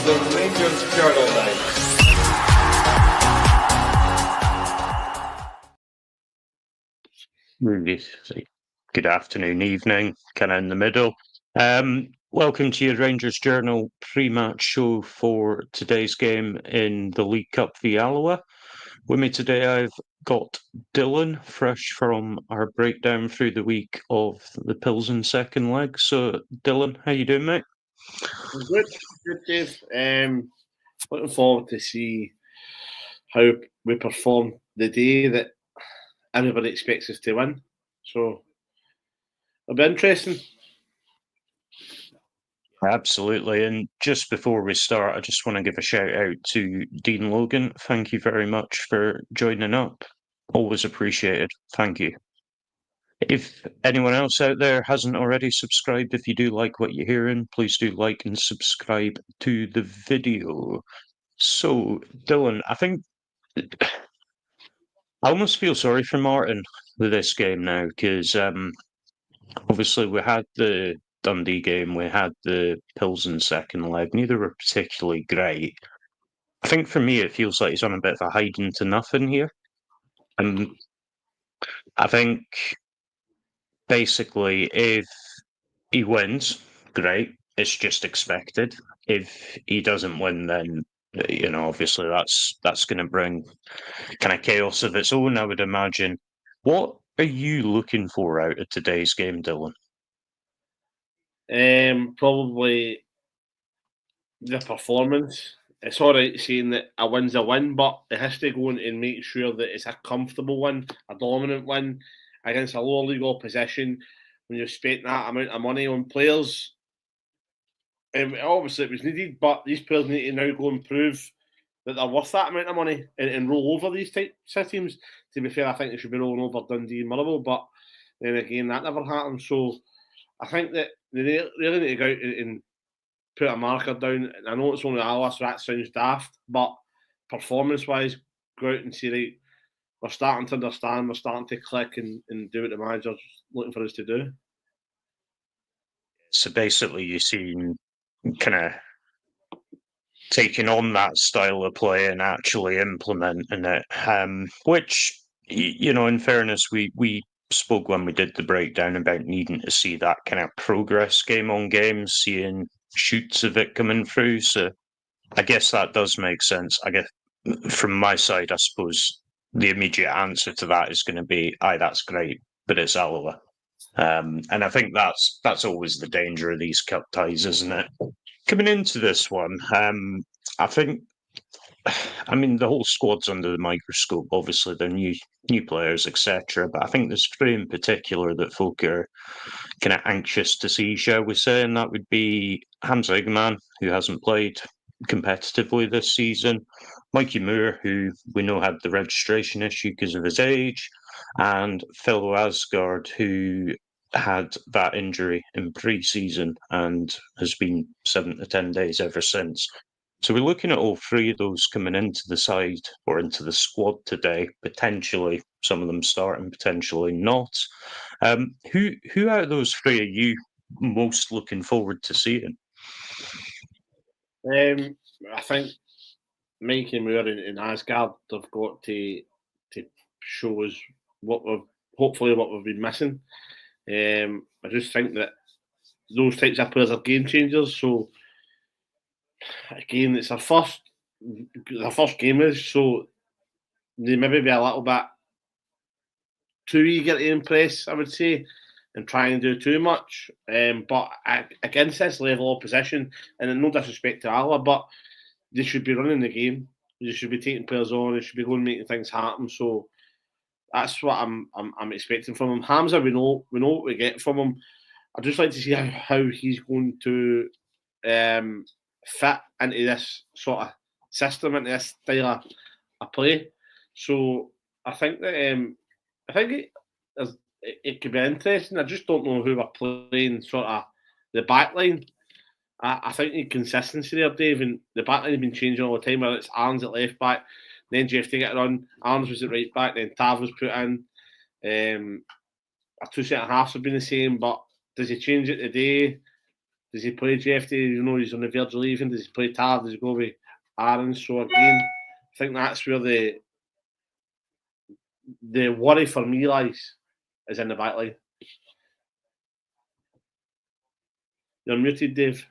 the Rangers Journal now. Really, good afternoon, evening, kind of in the middle. Welcome to your Rangers Journal pre-match show for today's game in the League Cup v Alloa. With me today, I've got Dylan, fresh from our breakdown through the week of the Pilsen second leg. So, Dylan, how you doing, mate? Good, Dave. Looking forward to see how we perform the day that everybody expects us to win. So it'll be interesting. Absolutely. And just before we start, I just want to give a shout out to Dean Logan. Thank you very much for joining up. Always appreciated. Thank you. If anyone else out there hasn't already subscribed, if you do like what you're hearing, please do like and subscribe to the video. So, Dylan, I think I almost feel sorry for Martin with this game now because obviously we had the Dundee game, we had the Pilsen second leg. Neither were particularly great. I think for me, it feels like he's on a bit of a hiding to nothing here. And I think basically, if he wins, great. It's just expected. If he doesn't win, then obviously that's going to bring kind of chaos of its own, I would imagine. What are you looking for out of today's game, Dylan? Probably the performance. It's all right saying that a win's a win, but it has to go in and make sure that it's a comfortable win, a dominant win against a lower league opposition. When you're spending that amount of money on players, obviously it was needed, but these players need to now go and prove that they're worth that amount of money and roll over these types of teams. To be fair, I think they should be rolling over Dundee and Motherwell, but then again, that never happened. So I think that they really need to go out and put a marker down. I know it's only Alloa, so that sounds daft, but performance-wise, go out and say, right, we're starting to understand, we're starting to click and do what the manager's looking for us to do. So basically, you seem kind of taking on that style of play and actually implementing it, which, in fairness, we spoke when we did the breakdown about needing to see that kind of progress game on game, seeing shoots of it coming through. So I guess that does make sense. I guess from my side, I suppose the immediate answer to that is going to be, aye, that's great, but it's Alloa. And I think that's always the danger of these cup ties, isn't it? Coming into this one, I think, the whole squad's under the microscope. Obviously, they're new players, etc. But I think there's three in particular that folk are kind of anxious to see, shall we say, and that would be Hamza Igman, who hasn't played competitively this season, Mikey Moore, who we know had the registration issue because of his age, and Phil Asgard, who had that injury in pre-season and has been 7 to 10 days ever since. So we're looking at all three of those coming into the side or into the squad today, potentially some of them starting, potentially not. Who out of those three are you most looking forward to seeing? I think Mikey Moore and Asgard have got to show us what we've been missing. I just think that those types of players are game changers. So again, it's their first game is, so they maybe be a little bit too eager to impress, I would say, and try and do too much. But against this level of opposition, and no disrespect to Alloa, but they should be running the game. They should be taking players on. They should be going and making things happen. So that's what I'm expecting from him. Hamza, we know what we get from him. I'd just like to see how he's going to fit into this sort of system, into this style of play. So I think that it could be interesting. I just don't know who we're playing sort of the back line. I think the consistency there, Dave, and the back line has been changing all the time, whether it's Arns at left back, then Jeff to get it on, Arns was at right back, then Tav was put in. Our two centre halves have been the same, but does he change it today? Does he play Jeffy? You know, he's on the verge of leaving. Does he play Tav? Does he go with Aaron? So again, I think that's where the worry for me lies, is in the back line. You're muted, Dave.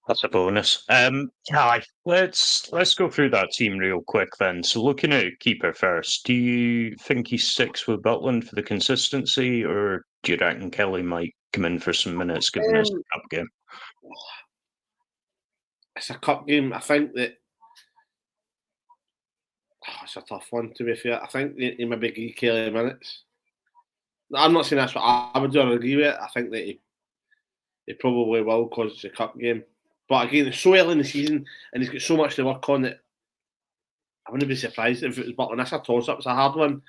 That's a bonus. Aye, let's go through that team real quick then. So looking at keeper first, do you think he sticks with Butland for the consistency, or do you reckon Kelly might come in for some minutes given his cup game? It's a cup game. I think that it's a tough one, to be fair. I think he maybe give Kelly minutes. I'm not saying that's what I would do or agree with it. I think that he probably will, because it's a cup game. But again, it's so early in the season and he's got so much to work on that I wouldn't be surprised if it was Butland. That's a toss-up. It's a hard one.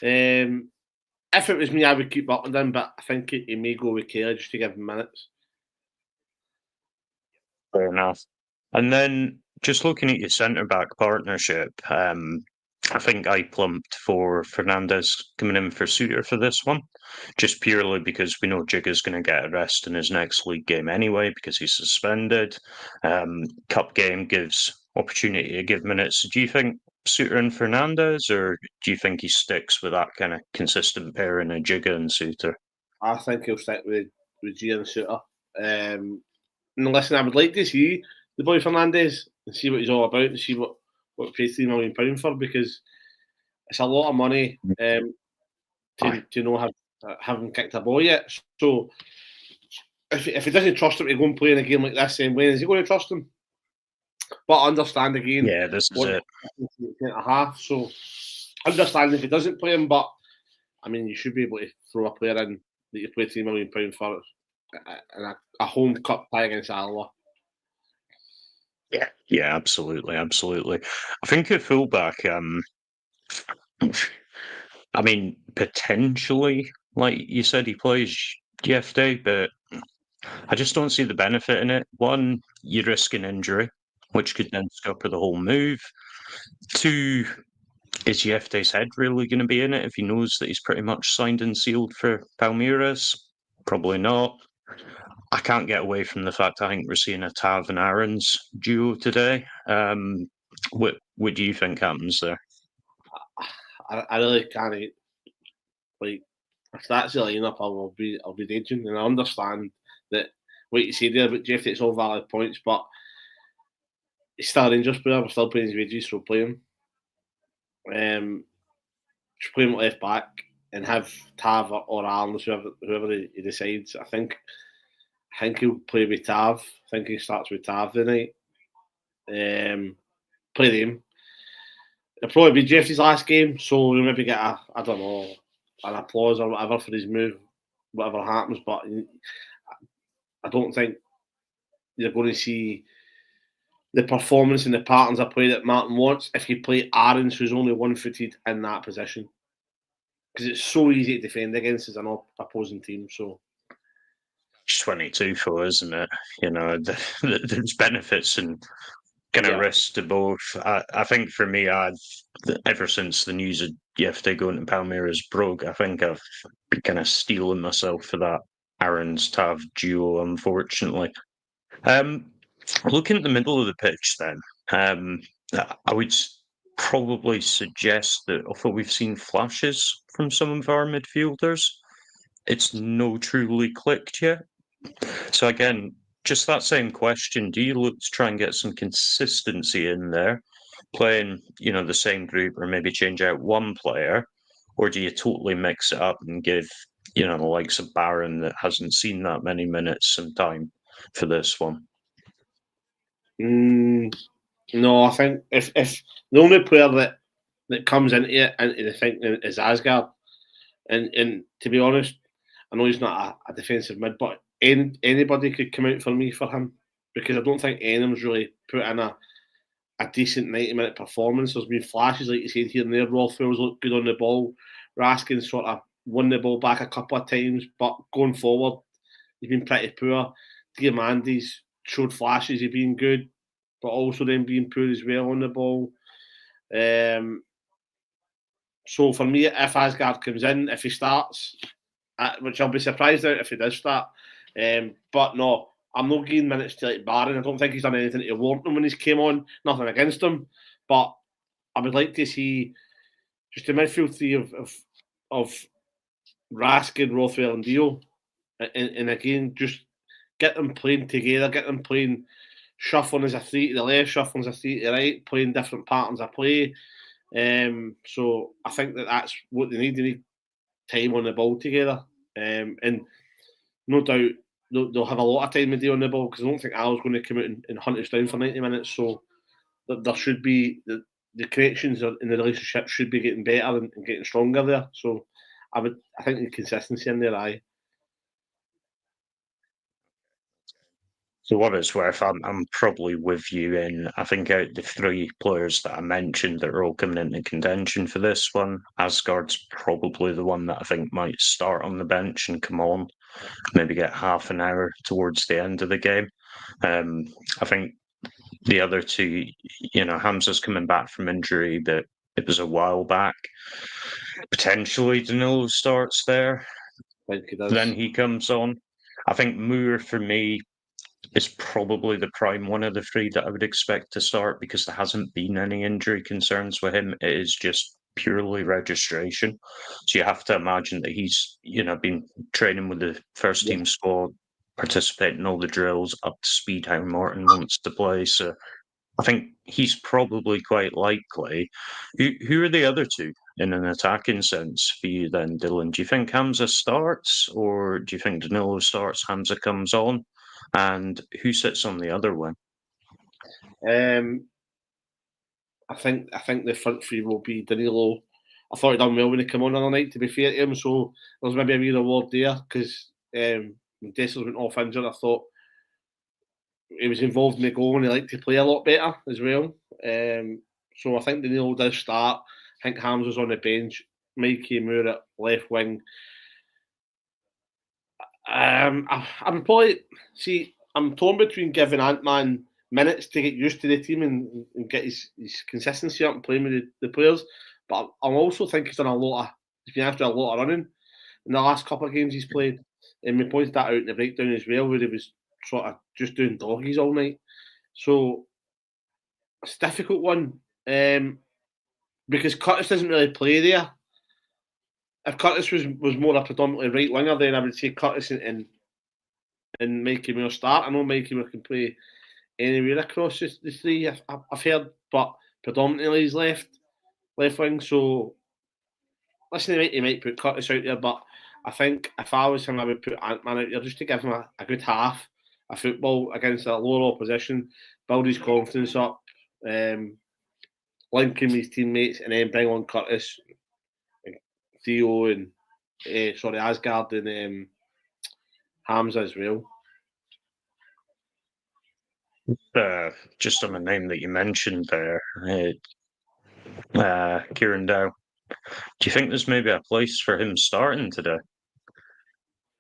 If it was me, I would keep Butland in, but I think he may go with Kelly just to give him minutes. Fair enough. And then just looking at your centre-back partnership, I think I plumped for Fernandez coming in for Suter for this one, just purely because we know Jigga's going to get a rest in his next league game anyway because he's suspended. Cup game gives opportunity to give minutes. Do you think Suter and Fernandez, or do you think he sticks with that kind of consistent pairing of Jigga and Suter? I think he'll stick with G and Suter. And listen, I would like to see the boy Fernandez and see what he's all about and see what we pay £3 million for, because it's a lot of money to not having kicked a ball yet. So if he doesn't trust him to go and play in a game like this, then when is he going to trust him? But understand again, yeah, this is it. A half, so understand if he doesn't play him, but I mean, you should be able to throw a player in that you play £3 million for in a home cup tie against Alloa. Yeah, absolutely. I think at fullback, I mean, potentially, like you said, he plays Day, but I just don't see the benefit in it. One, you risk an injury, which could then scupper the whole move. Two, is Day's head really going to be in it if he knows that he's pretty much signed and sealed for Palmeiras? Probably not. I can't get away from the fact I think we're seeing a Tav and Aaron's duo today. What do you think happens there? I really can't. Like, if that's the lineup, I'll be raging, and I understand that what you say there about Jeff, it's all valid points, but he's still a Rangers player. We're still paying his wages, so play him. Just play him at left back and have Tav or Aaron, whoever he decides. I think he'll play with Tav. I think he starts with Tav tonight. Play them. It'll probably be Jeffy's last game, so we'll maybe get an applause or whatever for his move, whatever happens. But I don't think you're going to see the performance and the patterns of play that Martin wants if you play Aarons, who's only one-footed in that position, because it's so easy to defend against as an opposing team. So 22 for, isn't it? You know, there's benefits and kind of risks to both. I think for me, ever since the news of Jefte going to Palmeiras broke, I think I've been kind of stealing myself for that Aaron's Tav duo, unfortunately. Looking at the middle of the pitch then, I would probably suggest that although we've seen flashes from some of our midfielders, it's no truly clicked yet. So again, just that same question, do you look to try and get some consistency in there, playing, the same group, or maybe change out one player, or do you totally mix it up and give, the likes of Barron that hasn't seen that many minutes some time for this one? No, I think if the only player that comes into the thinking is Asgard, and to be honest, I know he's not a defensive mid, but anybody could come out for me for him, because I don't think anyone's really put in a decent 90-minute performance. There's been flashes, like you said, here and there. Rothwell's looked good on the ball. Raskin sort of won the ball back a couple of times, but going forward, he's been pretty poor. Diamandi's showed flashes of being good, but also then being poor as well on the ball. So for me, if Asgard comes in, if he starts, which I'll be surprised out if he does start. But no, I'm not giving minutes to like Barron. I don't think he's done anything to warrant him when he's came on. Nothing against him, but I would like to see just a midfield three of Raskin, Rothwell, and Dio, and again just get them playing together, get them playing, shuffling as a three to the left, shuffling as a three to the right, playing different patterns of play. So I think that's what they need. They need time on the ball together, and no doubt they'll have a lot of time to do on the ball because I don't think Al's going to come out and hunt us down for 90 minutes. So there should be the connections in the relationship should be getting better and getting stronger there. So I think the consistency in there, aye. So what it's worth, I'm probably with you in, I think out the three players that I mentioned that are all coming into contention for this one, Asgard's probably the one that I think might start on the bench and come on, maybe get half an hour towards the end of the game. I think the other two, Hamza's coming back from injury, but it was a while back. Potentially Danilo starts there. Then he comes on. I think Moore, for me, is probably the prime one of the three that I would expect to start because there hasn't been any injury concerns with him. It is just purely registration. So you have to imagine that he's, been training with the first team squad, participating in all the drills, up to speed how Martin wants to play. So I think he's probably quite likely. Who are the other two in an attacking sense for you then, Dylan? Do you think Hamza starts or do you think Danilo starts, Hamza comes on? And who sits on the other one? I think the front three will be Danilo. I thought he done well when he came on the other night, to be fair to him. So there's maybe a wee reward there because when Dessers went off injured, I thought he was involved in the goal and he liked to play a lot better as well. So I think Danilo does start. I think Hamza's on the bench. Mikey Moore at left wing. I would probably see. I'm torn between giving Ant-Man minutes to get used to the team and get his consistency up and playing with the players. But I also think he's been after a lot of running in the last couple of games he's played. And we pointed that out in the breakdown as well, where he was sort of just doing doggies all night. So it's a difficult one because Curtis doesn't really play there. If Curtis was more a predominantly right winger, then I would say Curtis and Mikey Moore start. I know Mikey Moore can play anywhere across the three, I've heard, but predominantly he's left wing. So listen, he might put Curtis out there, but I think if I was him, I would put Ant-Man out there just to give him a good half of football against a lower opposition, build his confidence up, link him with his teammates, and then bring on Curtis, and Theo, and Asgard, and Hamza as well. Just on a name that you mentioned there, Kieran Dow. Do you think there's maybe a place for him starting today?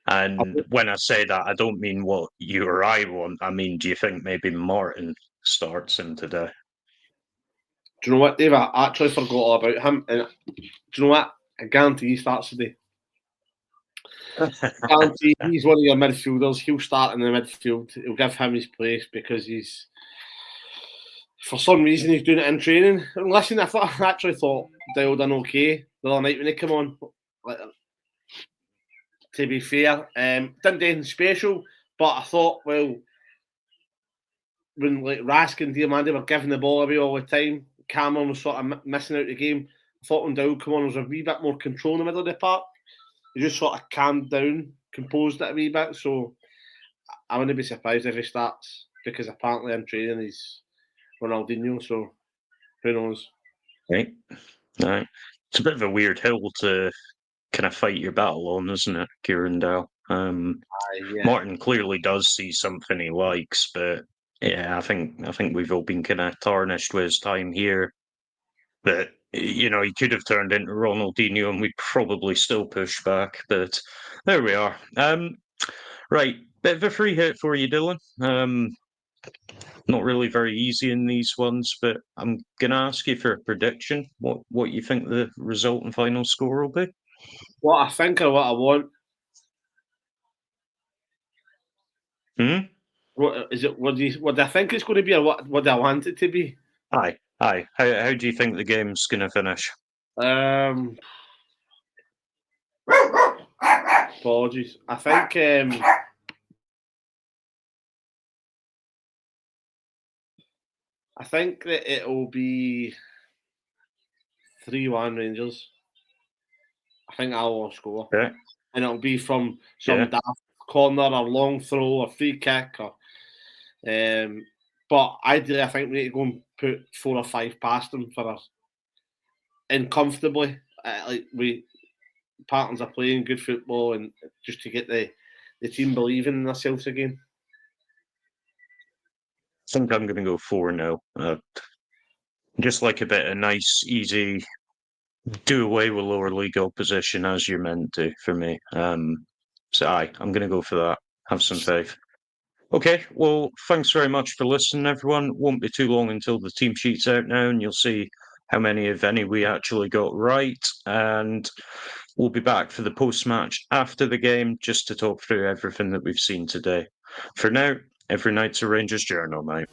And when I say that, I don't mean what you or I want. I mean, do you think maybe Martin starts him today? Do you know what, Dave? I actually forgot all about him. And do you know what? I guarantee he starts today. I guarantee he's one of your midfielders. He'll start in the midfield. He'll give him his place because he's, for some reason, he's doing it in training. And listen, I actually thought Dale done okay the other night when he came on. To be fair, didn't do anything special, but I thought, well, when Rask and Diamandi were giving the ball away all the time, Cameron was sort of missing out the game. I thought when Dowell came on, there was a wee bit more control in the middle of the park. He just sort of calmed down, composed it a wee bit. So I wouldn't be surprised if he starts because apparently in training he's Ronaldinho. So who knows? Right. It's a bit of a weird hill to kind of fight your battle on, isn't it, Kieran Dow? Martin clearly does see something he likes, but yeah, I think we've all been kind of tarnished with his time here. But he could have turned into Ronaldinho, and we'd probably still push back. But there we are. Right, bit of a free hit for you, Dylan. Not really very easy in these ones, but I'm gonna ask you for a prediction. What you think the result and final score will be? What I think or what I want? Hmm? What is it? What do I think it's going to be, or what do I want it to be? Aye. How do you think the game's going to finish? Apologies. I think that it'll be 3-1 Rangers. I think Alloa will score. Okay. And it'll be from some daft corner or long throw or free kick or but ideally I think we need to go and put 4 or 5 past them for us and comfortably. Like Partons are playing good football and just to get the team believing in themselves again. I think I'm going to go 4-0. Just like a bit of nice, easy, do away with lower league opposition as you're meant to for me. So I'm going to go for that. Have some faith. Okay, well, thanks very much for listening, everyone. Won't be too long until the team sheet's out now, and you'll see how many, if any, we actually got right. And we'll be back for the post-match after the game just to talk through everything that we've seen today. For now, every night's a Rangers journal, mate.